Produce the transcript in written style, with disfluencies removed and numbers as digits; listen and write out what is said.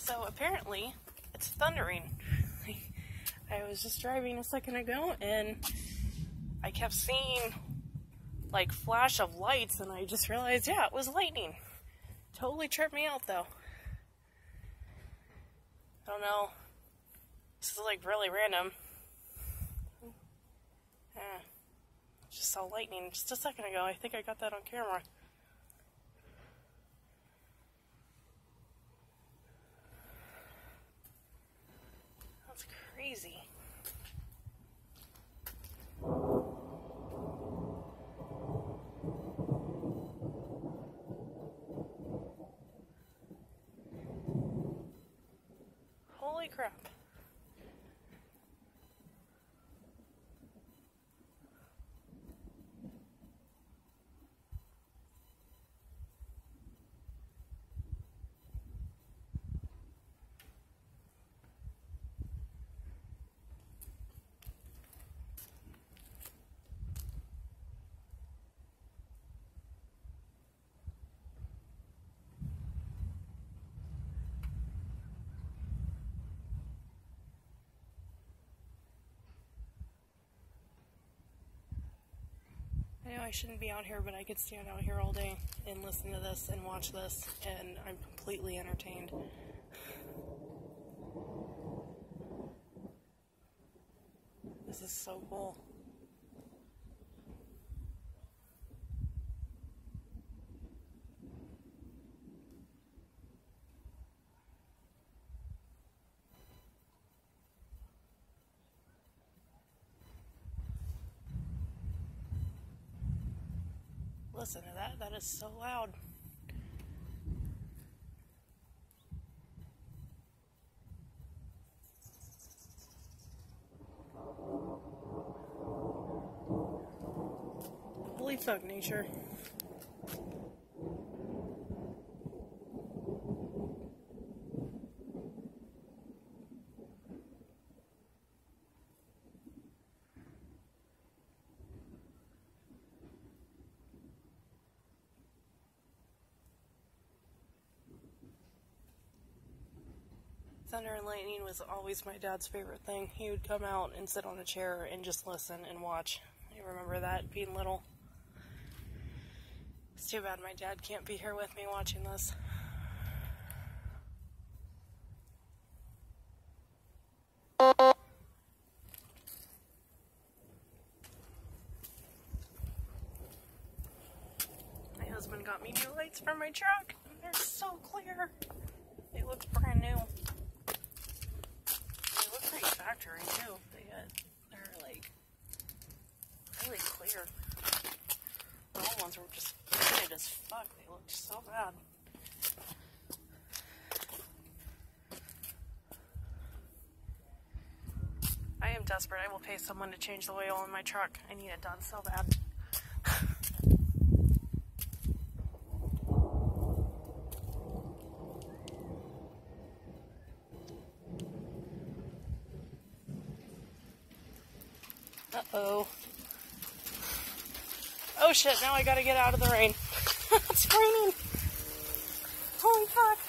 So apparently it's thundering. I was just driving a second ago and I kept seeing like flash of lights and I just realized, yeah, it was lightning. Totally tripped me out though. I don't know. This is like really random. Yeah. Just saw lightning just a second ago. I think I got that on camera. That's crazy. Holy crap. I know I shouldn't be out here, but I could stand out here all day and listen to this and watch this, and I'm completely entertained. This is so cool. Listen to that. That is so loud. Holy fuck, nature. Thunder and lightning was always my dad's favorite thing. He would come out and sit on a chair and just listen and watch. I remember that being little. It's too bad my dad can't be here with me watching this. My husband got me new lights for my truck, and they're so clear. They look brand new. They look pretty factory too. They're like really clear. The old ones were just faded as fuck. They looked so bad. I am desperate. I will pay someone to change the oil in my truck. I need it done so bad. Uh-oh. Oh shit, now I gotta get out of the rain. It's raining. Holy fuck.